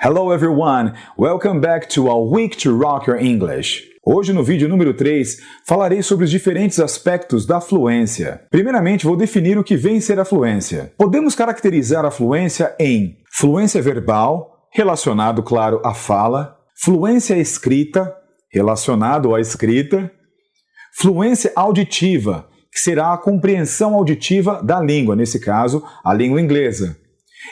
Hello everyone, welcome back to a week to rock your English. Hoje no vídeo número 3, falarei sobre os diferentes aspectos da fluência. Primeiramente, vou definir o que vem ser a fluência. Podemos caracterizar a fluência em fluência verbal, relacionado, claro, à fala, fluência escrita, relacionado à escrita, fluência auditiva, que será a compreensão auditiva da língua, nesse caso, a língua inglesa.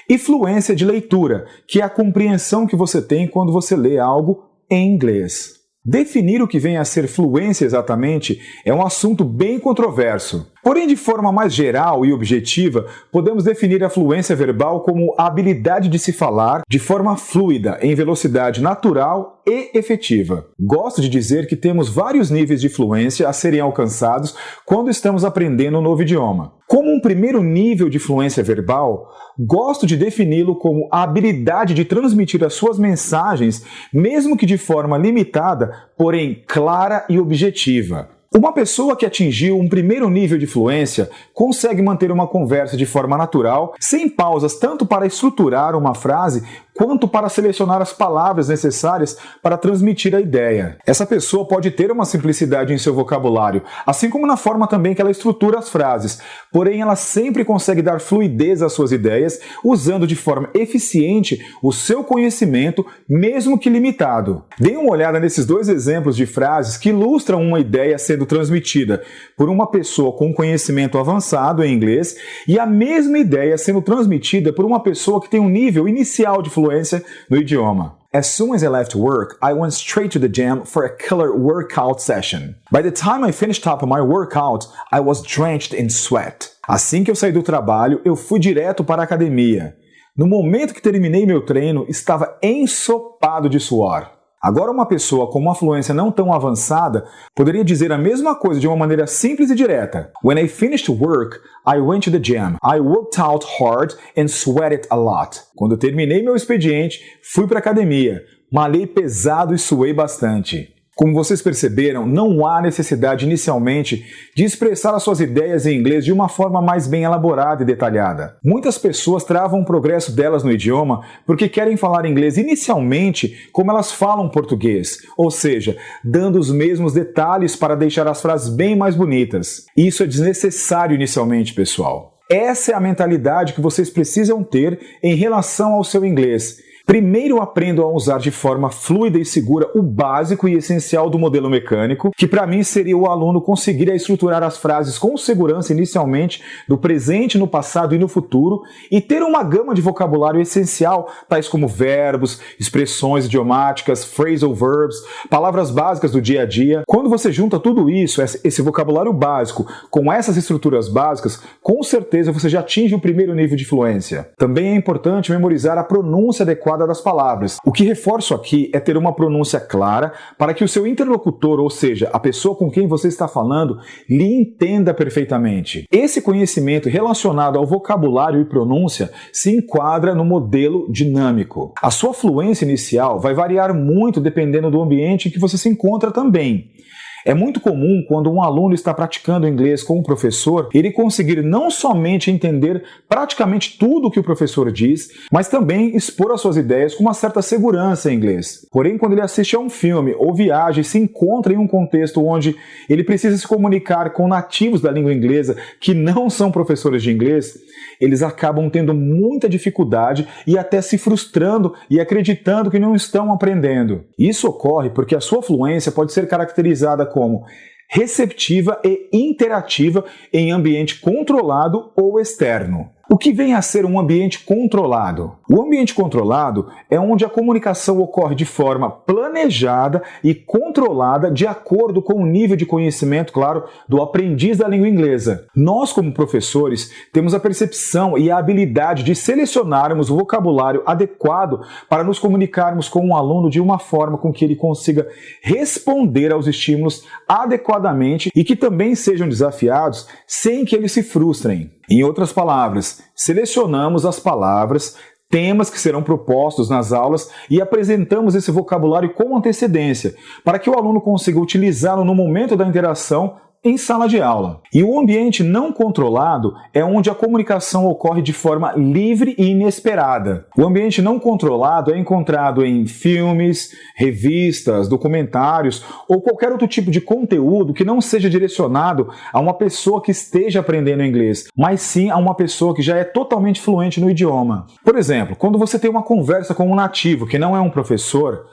E fluência de leitura, que é a compreensão que você tem quando você lê algo em inglês. Definir o que vem a ser fluência exatamente é um assunto bem controverso. Porém, de forma mais geral e objetiva, podemos definir a fluência verbal como a habilidade de se falar de forma fluida, em velocidade natural e efetiva. Gosto de dizer que temos vários níveis de fluência a serem alcançados quando estamos aprendendo um novo idioma. Como um primeiro nível de fluência verbal, gosto de defini-lo como a habilidade de transmitir as suas mensagens, mesmo que de forma limitada, porém clara e objetiva. Uma pessoa que atingiu um primeiro nível de fluência consegue manter uma conversa de forma natural, sem pausas tanto para estruturar uma frase quanto para selecionar as palavras necessárias para transmitir a ideia. Essa pessoa pode ter uma simplicidade em seu vocabulário, assim como na forma também que ela estrutura as frases, porém ela sempre consegue dar fluidez às suas ideias, usando de forma eficiente o seu conhecimento, mesmo que limitado. Dê uma olhada nesses dois exemplos de frases que ilustram uma ideia sendo transmitida por uma pessoa com conhecimento avançado em inglês e a mesma ideia sendo transmitida por uma pessoa que tem um nível inicial de fluência no idioma. As soon as I left work, I went straight to the gym for a killer workout session. By the time I finished up my workout, I was drenched in sweat. Assim que eu saí do trabalho, eu fui direto para a academia. No momento que terminei meu treino, estava ensopado de suor. Agora, uma pessoa com uma fluência não tão avançada poderia dizer a mesma coisa de uma maneira simples e direta. When I finished work, I went to the gym. I worked out hard and sweated a lot. Quando eu terminei meu expediente, fui para a academia. Malhei pesado e suei bastante. Como vocês perceberam, não há necessidade inicialmente de expressar as suas ideias em inglês de uma forma mais bem elaborada e detalhada. Muitas pessoas travam o progresso delas no idioma porque querem falar inglês inicialmente como elas falam português, ou seja, dando os mesmos detalhes para deixar as frases bem mais bonitas. Isso é desnecessário inicialmente, pessoal. Essa é a mentalidade que vocês precisam ter em relação ao seu inglês. Primeiro aprendam a usar de forma fluida e segura o básico e essencial do modelo mecânico, que para mim seria o aluno conseguir estruturar as frases com segurança inicialmente, no presente, no passado e no futuro, e ter uma gama de vocabulário essencial, tais como verbos, expressões idiomáticas, phrasal verbs, palavras básicas do dia a dia. Quando você junta tudo isso, esse vocabulário básico, com essas estruturas básicas, com certeza você já atinge o primeiro nível de fluência. Também é importante memorizar a pronúncia adequada das palavras. O que reforço aqui é ter uma pronúncia clara para que o seu interlocutor, ou seja, a pessoa com quem você está falando, lhe entenda perfeitamente. Esse conhecimento relacionado ao vocabulário e pronúncia se enquadra no modelo dinâmico. A sua fluência inicial vai variar muito dependendo do ambiente em que você se encontra também. É muito comum, quando um aluno está praticando inglês com um professor, ele conseguir não somente entender praticamente tudo o que o professor diz, mas também expor as suas ideias com uma certa segurança em inglês. Porém, quando ele assiste a um filme ou viaja e se encontra em um contexto onde ele precisa se comunicar com nativos da língua inglesa que não são professores de inglês, eles acabam tendo muita dificuldade e até se frustrando e acreditando que não estão aprendendo. Isso ocorre porque a sua fluência pode ser caracterizada como receptiva e interativa em ambiente controlado ou externo. O que vem a ser um ambiente controlado? O ambiente controlado é onde a comunicação ocorre de forma planejada e controlada de acordo com o nível de conhecimento, claro, do aprendiz da língua inglesa. Nós, como professores, temos a percepção e a habilidade de selecionarmos o vocabulário adequado para nos comunicarmos com um aluno de uma forma com que ele consiga responder aos estímulos adequadamente e que também sejam desafiados sem que eles se frustrem. Em outras palavras, selecionamos as palavras, temas que serão propostos nas aulas e apresentamos esse vocabulário com antecedência, para que o aluno consiga utilizá-lo no momento da interação em sala de aula. E o ambiente não controlado é onde a comunicação ocorre de forma livre e inesperada. O ambiente não controlado é encontrado em filmes, revistas, documentários ou qualquer outro tipo de conteúdo que não seja direcionado a uma pessoa que esteja aprendendo inglês, mas sim a uma pessoa que já é totalmente fluente no idioma. Por exemplo, quando você tem uma conversa com um nativo que não é um professor,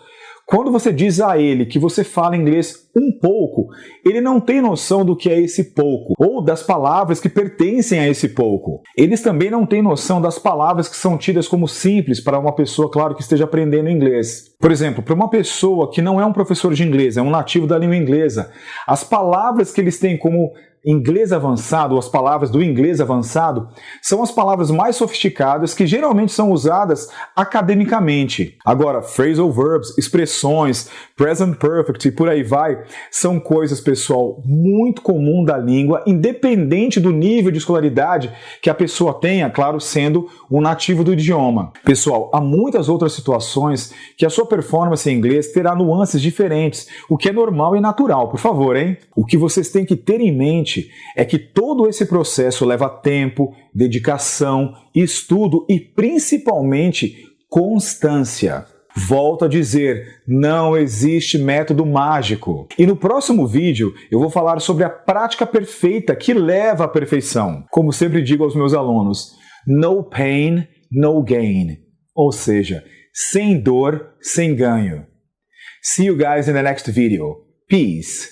quando você diz a ele que você fala inglês um pouco, ele não tem noção do que é esse pouco, ou das palavras que pertencem a esse pouco. Eles também não têm noção das palavras que são tidas como simples para uma pessoa, claro, que esteja aprendendo inglês. Por exemplo, para uma pessoa que não é um professor de inglês, é um nativo da língua inglesa, as palavras que eles têm como inglês avançado, ou as palavras do inglês avançado, são as palavras mais sofisticadas que geralmente são usadas academicamente. Agora, phrasal verbs, expressões, present perfect e por aí vai, são coisas, pessoal, muito comum da língua, independente do nível de escolaridade que a pessoa tenha, claro, sendo um nativo do idioma. Pessoal, há muitas outras situações que a sua performance em inglês terá nuances diferentes, o que é normal e natural, por favor, hein? O que vocês têm que ter em mente é que todo esse processo leva tempo, dedicação, estudo e principalmente constância. Volto a dizer, não existe método mágico. E no próximo vídeo eu vou falar sobre a prática perfeita que leva à perfeição. Como sempre digo aos meus alunos, no pain, no gain. Ou seja, sem dor, sem ganho. See you guys in the next video. Peace.